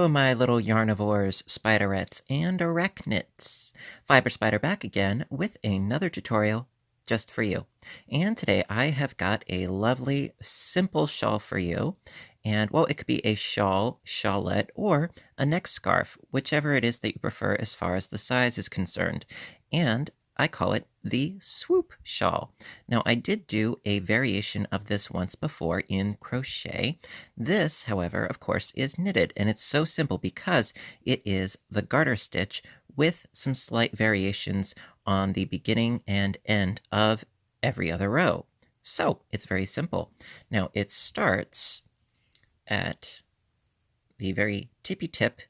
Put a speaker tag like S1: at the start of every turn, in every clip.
S1: Hello, my little yarnivores, spiderets, and arachnids. Fiber Spider back again with another tutorial just for you. And today I have got a lovely, simple shawl for you. And, well, it could be a shawl, shawlette, or a neck scarf, whichever it is that you prefer as far as the size is concerned. And I call it the Swoop shawl. Now, I did do a variation of this once before in crochet. This, however, of course, is knitted, and it's so simple because it is the garter stitch with some slight variations on the beginning and end of every other row. So it's very simple. Now, it starts at the very tippy tip,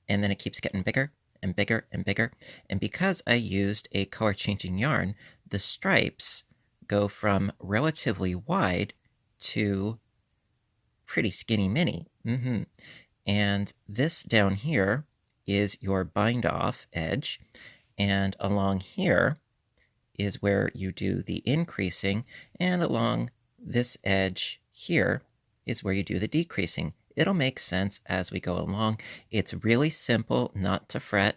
S1: and then it keeps getting bigger and bigger and bigger. And because I used a color changing yarn, the stripes go from relatively wide to pretty skinny mini. And this down here is your bind off edge, and along here is where you do the increasing, and along this edge here is where you do the decreasing. It'll make sense as we go along. It's really simple, not to fret,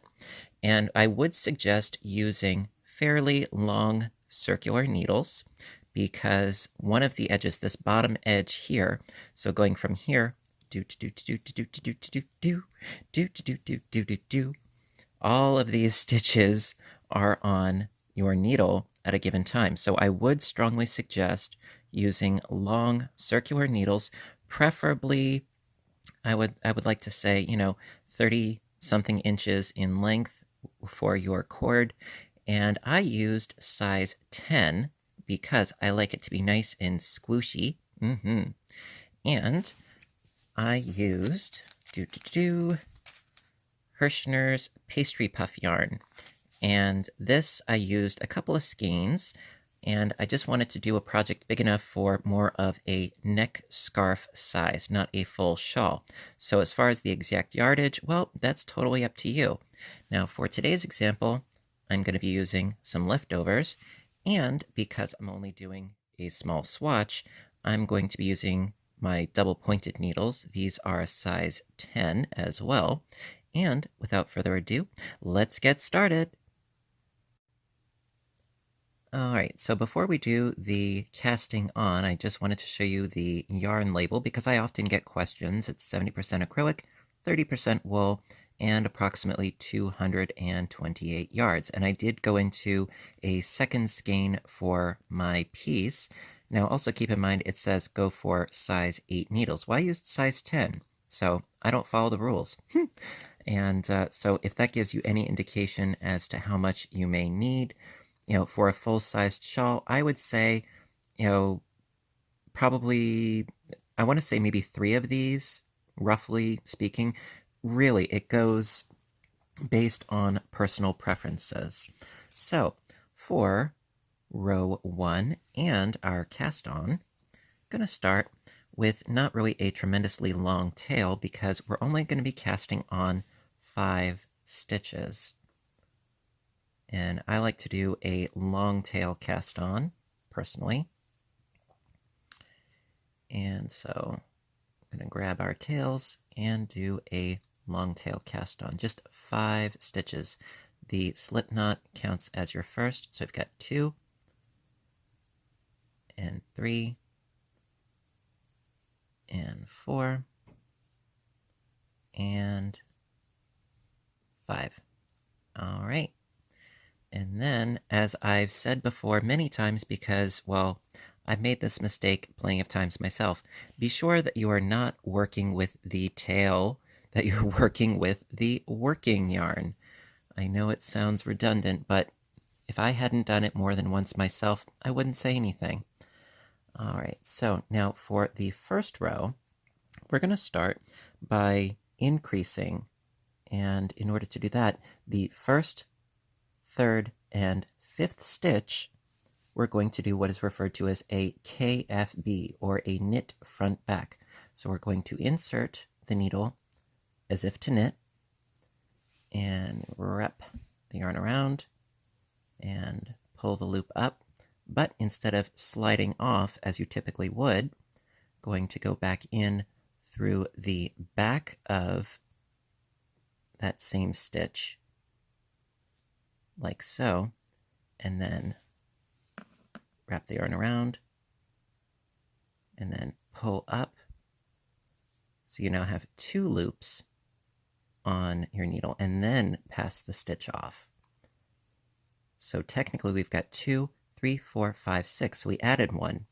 S1: and I would suggest using fairly long circular needles because one of the edges, this bottom edge here, so going from here, all of these stitches are on your needle at a given time. So I would strongly suggest using long circular needles, preferably I would like to say, 30 something inches in length for your cord. And I used size 10 because I like it to be nice and squishy. And I used Hirschner's pastry puff yarn. And this I used a couple of skeins, and I just wanted to do a project big enough for more of a neck scarf size, not a full shawl. So as far as the exact yardage, well, that's totally up to you. Now for today's example, I'm going to be using some leftovers, and because I'm only doing a small swatch, I'm going to be using my double pointed needles. These are a size 10 as well. And without further ado, let's get started. Alright, so before we do the casting on, I just wanted to show you the yarn label because I often get questions. It's 70% acrylic, 30% wool, and approximately 228 yards. And I did go into a second skein for my piece. Now also keep in mind it says go for size 8 needles. Well, I used size 10, so I don't follow the rules. And so if that gives you any indication as to how much you may need, for a full-sized shawl, I would say, probably, I want to say maybe 3 of these, roughly speaking. Really, it goes based on personal preferences. So, for row 1 and our cast on, I'm going to start with not really a tremendously long tail because we're only going to be casting on 5 stitches. And I like to do a long tail cast on, personally. And so I'm going to grab our tails and do a long tail cast on, just 5 stitches. The slip knot counts as your first, so I've got 2 and 3 and 4 and 5. All right. And then, as I've said before many times because, well, I've made this mistake plenty of times myself, be sure that you are not working with the tail, that you're working with the working yarn. I know it sounds redundant, but if I hadn't done it more than once myself, I wouldn't say anything. All right, so now for the first row, we're going to start by increasing. And in order to do that, the first, third, and fifth stitch, we're going to do what is referred to as a KFB, or a knit front back. So we're going to insert the needle as if to knit, and wrap the yarn around, and pull the loop up. But instead of sliding off as you typically would, going to go back in through the back of that same stitch like so, and then wrap the yarn around, and then pull up. So you now have 2 loops on your needle, and then pass the stitch off. So technically we've got 2, 3, 4, 5, 6. So we added 1.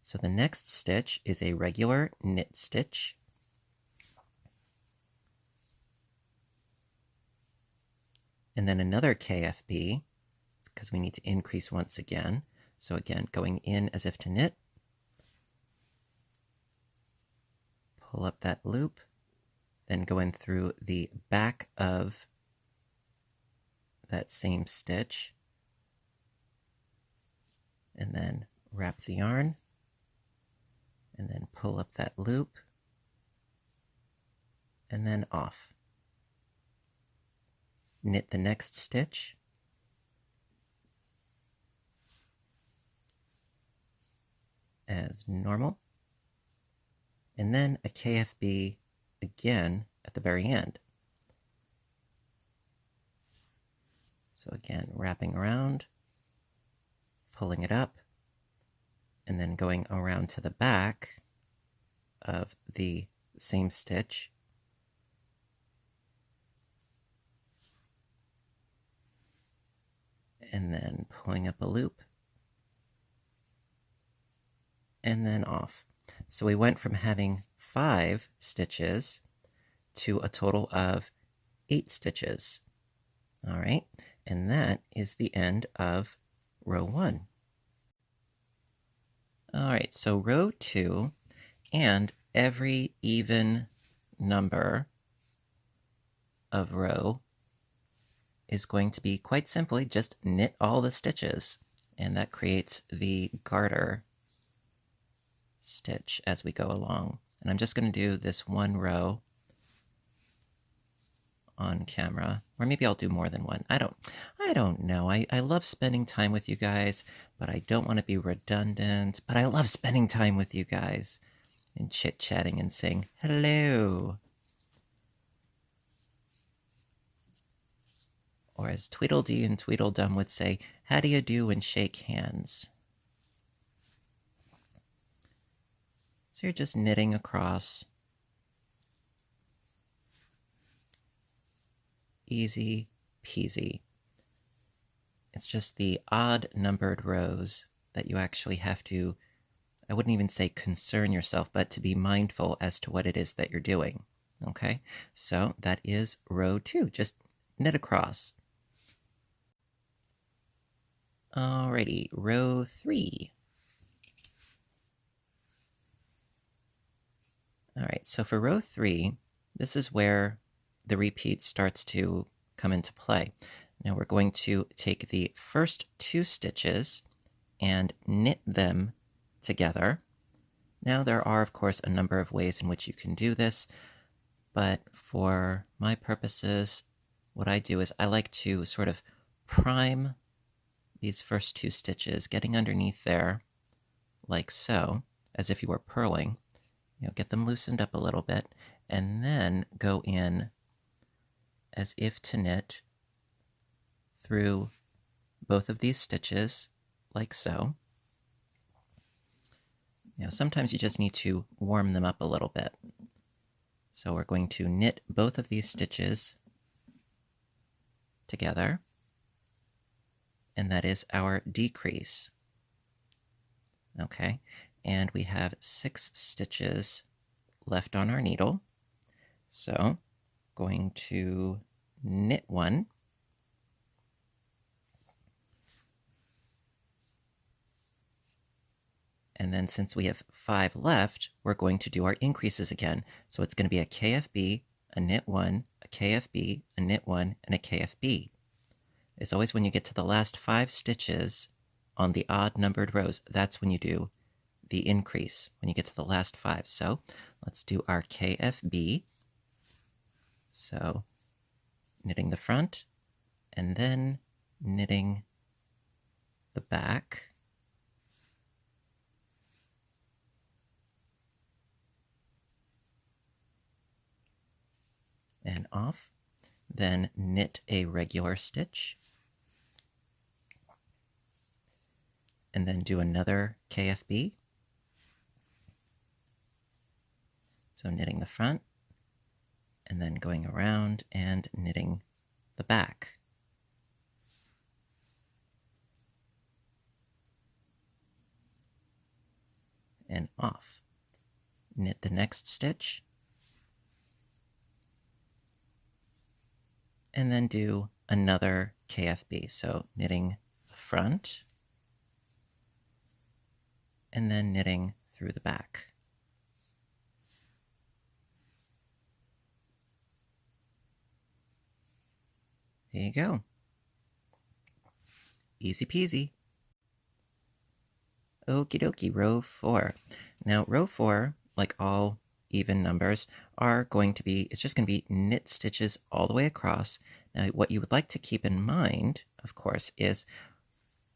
S1: So the next stitch is a regular knit stitch. And then another KFB, because we need to increase once again. So again, going in as if to knit. Pull up that loop, then go in through the back of that same stitch, and then wrap the yarn, and then pull up that loop, and then off. Knit the next stitch, as normal, and then a KFB again at the very end. So again, wrapping around, pulling it up, and then going around to the back of the same stitch, and then pulling up a loop, and then off. So we went from having 5 stitches to a total of 8 stitches. All right, and that is the end of row 1. All right, so row 2, and every even number of row is going to be quite simply just knit all the stitches, and that creates the garter stitch as we go along. And I'm just going to do this one row on camera, or maybe I'll do more than one. I don't know. I love spending time with you guys, but I don't want to be redundant. But I love spending time with you guys and chit-chatting and saying hello. Or as Tweedledee and Tweedledum would say, how do you do, and shake hands. So you're just knitting across. Easy peasy. It's just the odd numbered rows that you actually have to, I wouldn't even say concern yourself, but to be mindful as to what it is that you're doing. Okay, so that is row 2. Just knit across. Alrighty, row 3. Alright, so for row 3, this is where the repeat starts to come into play. Now we're going to take the first 2 stitches and knit them together. Now there are, of course, a number of ways in which you can do this, but for my purposes, what I do is I like to sort of prime these first 2 stitches, getting underneath there like so, as if you were purling. You know, get them loosened up a little bit, and then go in as if to knit through both of these stitches like so. Now, sometimes you just need to warm them up a little bit. So we're going to knit both of these stitches together, and that is our decrease. Okay, and we have 6 stitches left on our needle. So going to knit one, and then since we have 5 left, we're going to do our increases again. So it's going to be a KFB, a knit 1, a KFB, a knit 1, and a KFB. It's always when you get to the last 5 stitches on the odd numbered rows, that's when you do the increase, when you get to the last 5. So let's do our KFB. So knitting the front, and then knitting the back. And off. then knit a regular stitch, and then do another KFB. So knitting the front, and then going around and knitting the back. And off. Knit the next stitch, and then do another KFB. So knitting the front, and then knitting through the back. There you go. Easy peasy. Okie dokie, row 4. Now, row 4, like all even numbers, are going to be, it's just going to be knit stitches all the way across. Now, what you would like to keep in mind, of course, is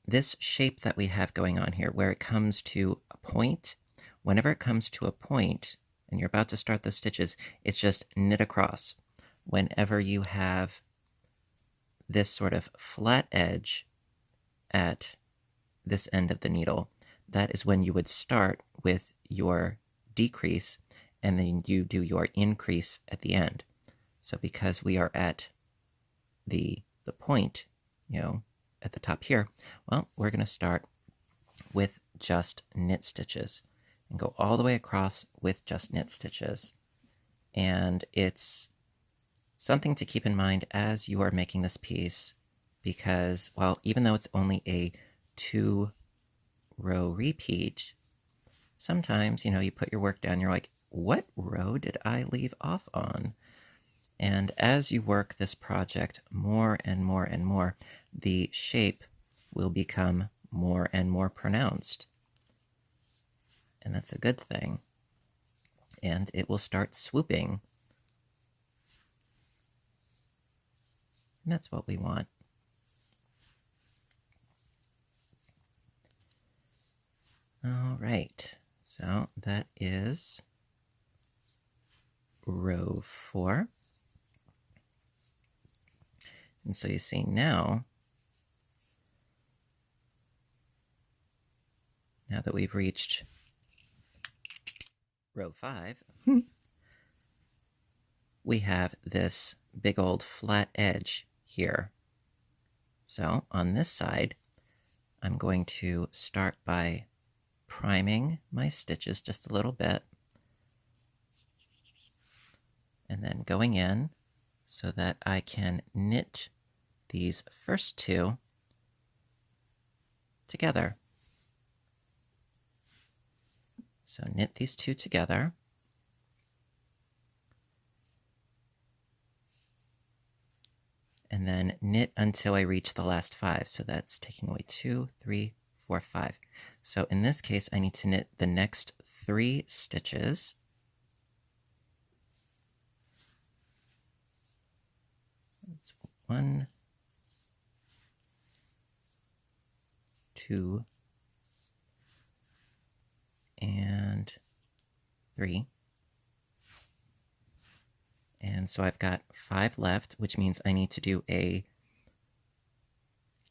S1: this shape that we have going on here, where it comes to a point. Whenever it comes to a point, and you're about to start the stitches, it's just knit across. Whenever you have this sort of flat edge at this end of the needle, that is when you would start with your decrease, and then you do your increase at the end. So because we are at the point, at the top here, well, we're going to start with just knit stitches and go all the way across with just knit stitches. And it's something to keep in mind as you are making this piece, because, well, even though it's only a 2-row repeat, sometimes, you put your work down, you're like, what row did I leave off on? And as you work this project more and more and more, the shape will become more and more pronounced. And that's a good thing. And it will start swooping. And that's what we want. All right, so that is row 4. And so you see now that we've reached row 5, we have this big old flat edge here. So on this side, I'm going to start by priming my stitches just a little bit, and then going in so that I can knit these first 2 together. So knit these 2 together. And then knit until I reach the last 5. So that's taking away 2, 3, 4, 5. So in this case, I need to knit the next 3 stitches. That's 1, 2, and 3. And so I've got 5 left, which means I need to do a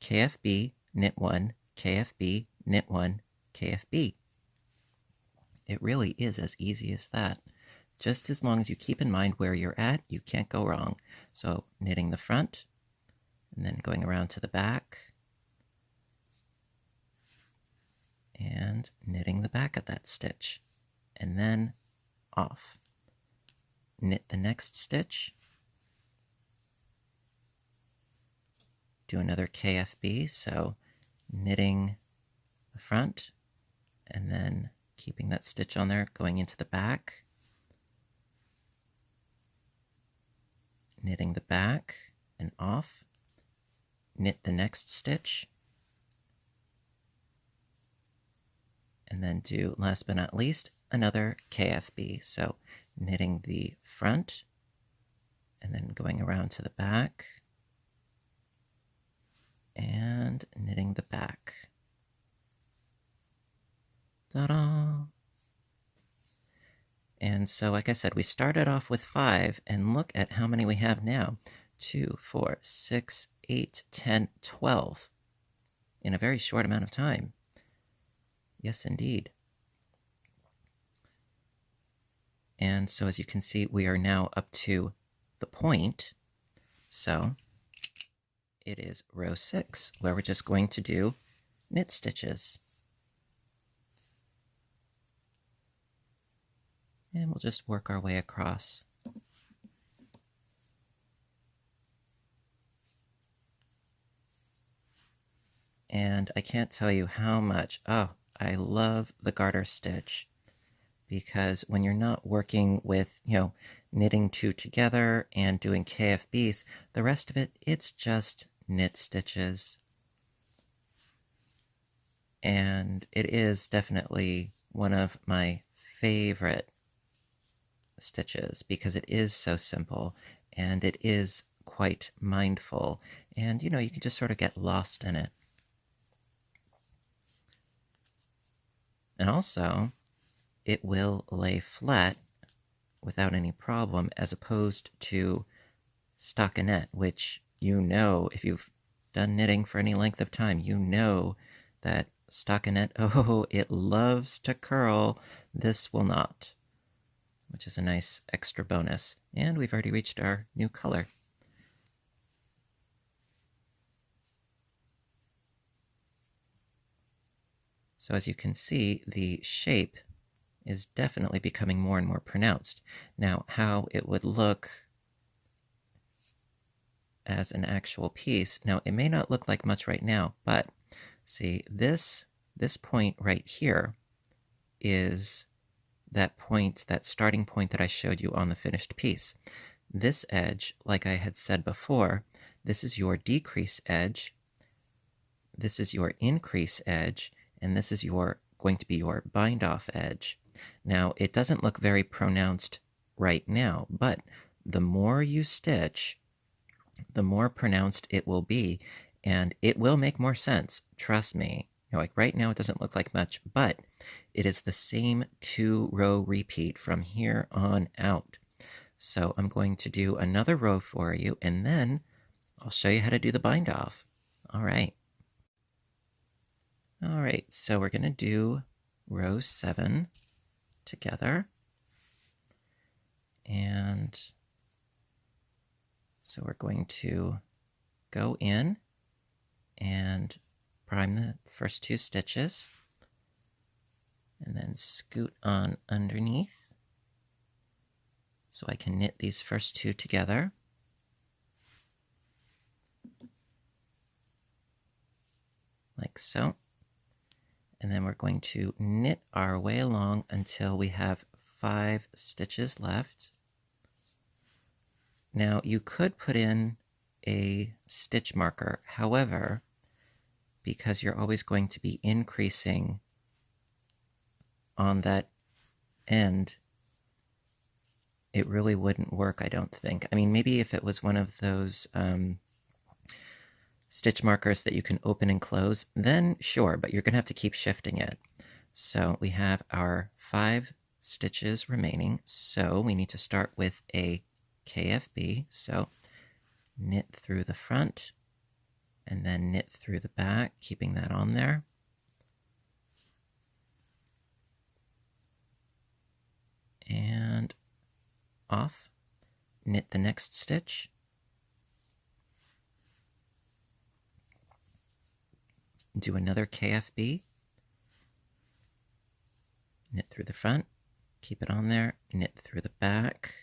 S1: KFB, knit 1, KFB, knit 1, KFB. It really is as easy as that. Just as long as you keep in mind where you're at, you can't go wrong. So knitting the front, and then going around to the back, and knitting the back of that stitch, and then off. Knit the next stitch, do another KFB, so knitting the front, and then keeping that stitch on there, going into the back, knitting the back, and off, knit the next stitch, and then do, last but not least, another KFB. So knitting the front, and then going around to the back, and knitting the back. Ta-da! And so, like I said, we started off with 5, and look at how many we have now. 2, 4, 6, 8, 10, 12 in a very short amount of time. Yes, indeed. And so as you can see, we are now up to the point. So it is row 6, where we're just going to do knit stitches. And we'll just work our way across. And I can't tell you how much, I love the garter stitch, because when you're not working with, knitting 2 together and doing KFBs, the rest of it, it's just knit stitches. And it is definitely one of my favorite stitches because it is so simple and it is quite mindful, and you can just sort of get lost in it. And also, it will lay flat without any problem, as opposed to stockinette, which if you've done knitting for any length of time, that stockinette, it loves to curl. This will not, which is a nice extra bonus. And we've already reached our new color. So as you can see, the shape is definitely becoming more and more pronounced. Now, how it would look as an actual piece, now it may not look like much right now, but see, this point right here is that point, that starting point that I showed you on the finished piece. This edge, like I had said before, this is your decrease edge, this is your increase edge, and this is going to be your bind off edge. Now, it doesn't look very pronounced right now, but the more you stitch, the more pronounced it will be, and it will make more sense. Trust me. Like right now, it doesn't look like much, but it is the same 2-row repeat from here on out. So I'm going to do another row for you, and then I'll show you how to do the bind off. All right. All right, so we're going to do row 7 together. And so we're going to go in and prime the first 2 stitches, and then scoot on underneath so I can knit these first 2 together. Like so. And then we're going to knit our way along until we have 5 stitches left. Now, you could put in a stitch marker. However, because you're always going to be increasing on that end, it really wouldn't work, I don't think. I mean, maybe if it was one of those stitch markers that you can open and close, then sure, but you're going to have to keep shifting it. So we have our 5 stitches remaining, so we need to start with a KFB. So knit through the front and then knit through the back, keeping that on there. And off, knit the next stitch. Do another KFB, knit through the front, keep it on there, knit through the back,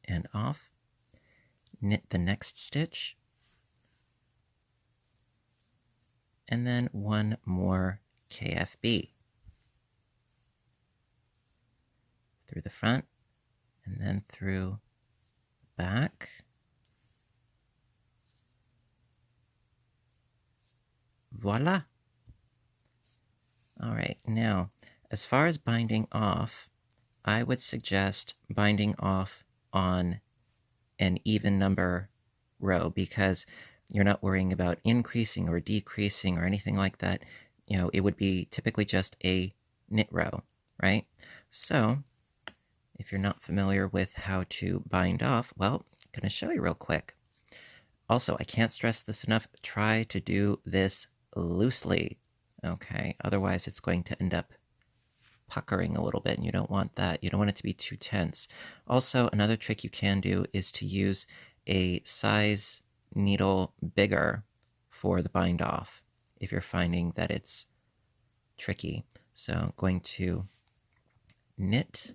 S1: and off, knit the next stitch, and then one more KFB through the front, and then through back, voila. All right, now as far as binding off, I would suggest binding off on an even number row, because you're not worrying about increasing or decreasing or anything like that. It would be typically just a knit row, right? So if you're not familiar with how to bind off, well, I'm going to show you real quick. Also, I can't stress this enough. Try to do this loosely, okay? Otherwise, it's going to end up puckering a little bit, and you don't want that. You don't want it to be too tense. Also, another trick you can do is to use a size needle bigger for the bind off if you're finding that it's tricky. So I'm going to knit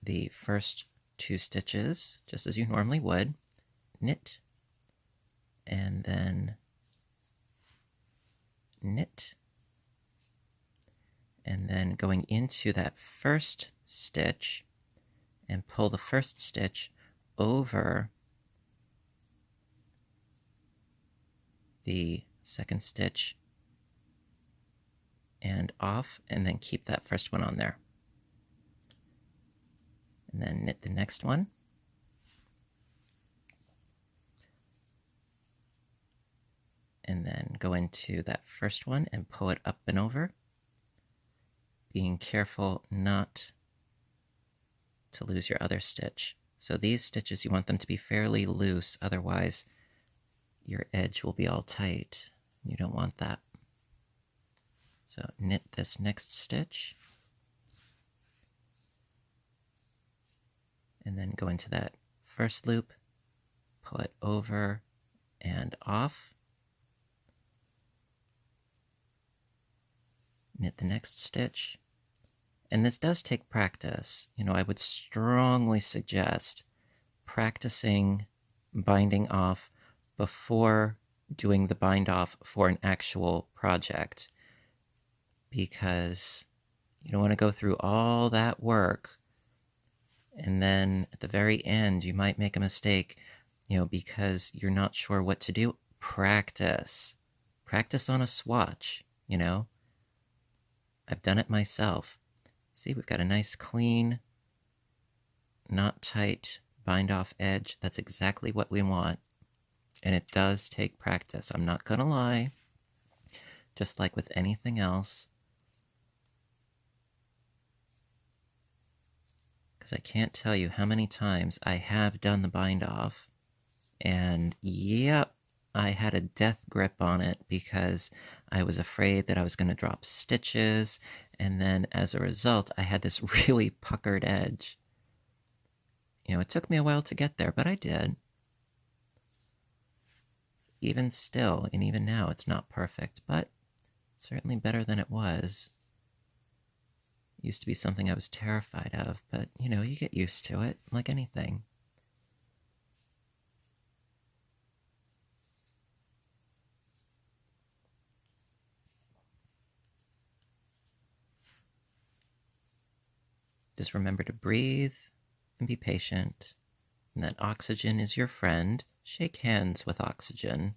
S1: the first 2 stitches just as you normally would. Knit, and then knit, and then going into that first stitch and pull the first stitch over the second stitch and off, and then keep that first one on there. And then knit the next one. And then go into that first one and pull it up and over, being careful not to lose your other stitch. So these stitches, you want them to be fairly loose, otherwise your edge will be all tight. You don't want that. So knit this next stitch, and then go into that first loop, pull it over and off, knit the next stitch. And this does take practice. You know, I would strongly suggest practicing binding off before doing the bind off for an actual project, because you don't want to go through all that work and then at the very end you might make a mistake, you know, because you're not sure what to do. Practice on a swatch, you know. I've done it myself. See, we've got a nice clean, not tight bind off edge. That's exactly what we want. And it does take practice. I'm not gonna lie. Just like with anything else. Because I can't tell you how many times I have done the bind off. And yep, I had a death grip on it because I was afraid that I was going to drop stitches, and then as a result I had this really puckered edge. You know, it took me a while to get there, but I did. Even still, and even now, it's not perfect, but certainly better than it was. It used to be something I was terrified of, but you know, you get used to it, like anything. Just remember to breathe and be patient, and that oxygen is your friend. Shake hands with oxygen.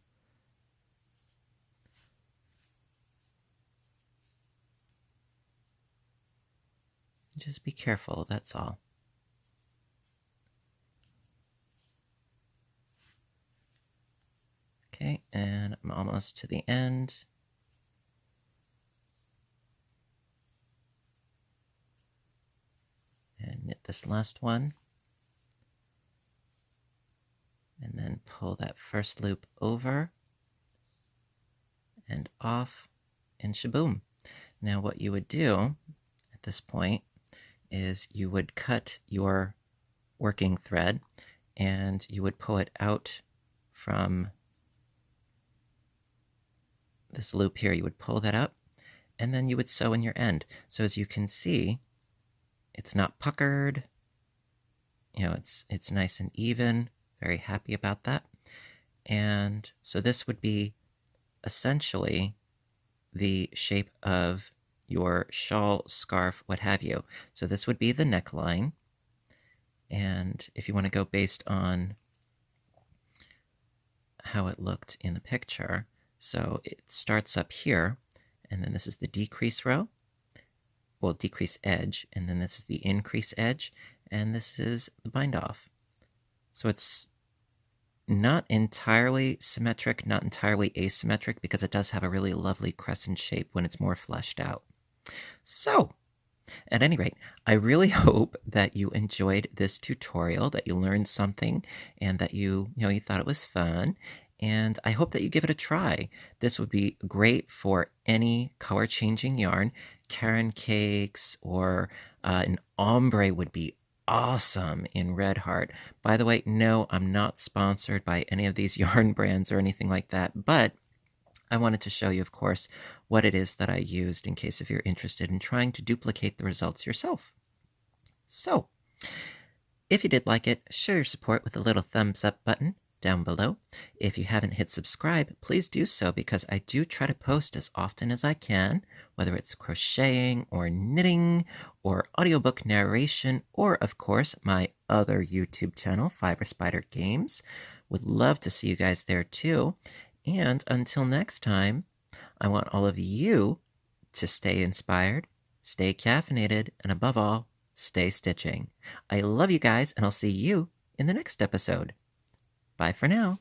S1: Just be careful, that's all. Okay, and I'm almost to the end. And knit this last one. And then pull that first loop over and off, and shaboom. Now what you would do at this point is you would cut your working thread and you would pull it out from this loop here. You would pull that up and then you would sew in your end. So as you can see, it's not puckered. You know, it's nice and even. Very happy about that. And so this would be essentially the shape of your shawl, scarf, what have you. So this would be the neckline. And if you want to go based on how it looked in the picture, so it starts up here, and then this is the decrease row, well, decrease edge, and then this is the increase edge, and this is the bind off. So it's not entirely symmetric, not entirely asymmetric, because it does have a really lovely crescent shape when it's more fleshed out. So, At any rate, I really hope that you enjoyed this tutorial, that you learned something, and that you thought it was fun. And I hope that you give it a try. This would be great for any color changing yarn. Karen cakes or an ombre would be awesome in Red Heart. By the way, no, I'm not sponsored by any of these yarn brands or anything like that, but I wanted to show you, of course, what it is that I used in case if you're interested in trying to duplicate the results yourself. So, if you did like it, show your support with the little thumbs up button down below. If you haven't hit subscribe, please do so because I do try to post as often as I can, whether it's crocheting or knitting or audiobook narration or, of course, my other YouTube channel, Fiber Spider Games. Would love to see you guys there too. And until next time, I want all of you to stay inspired, stay caffeinated, and above all, stay stitching. I love you guys, and I'll see you in the next episode. Bye for now.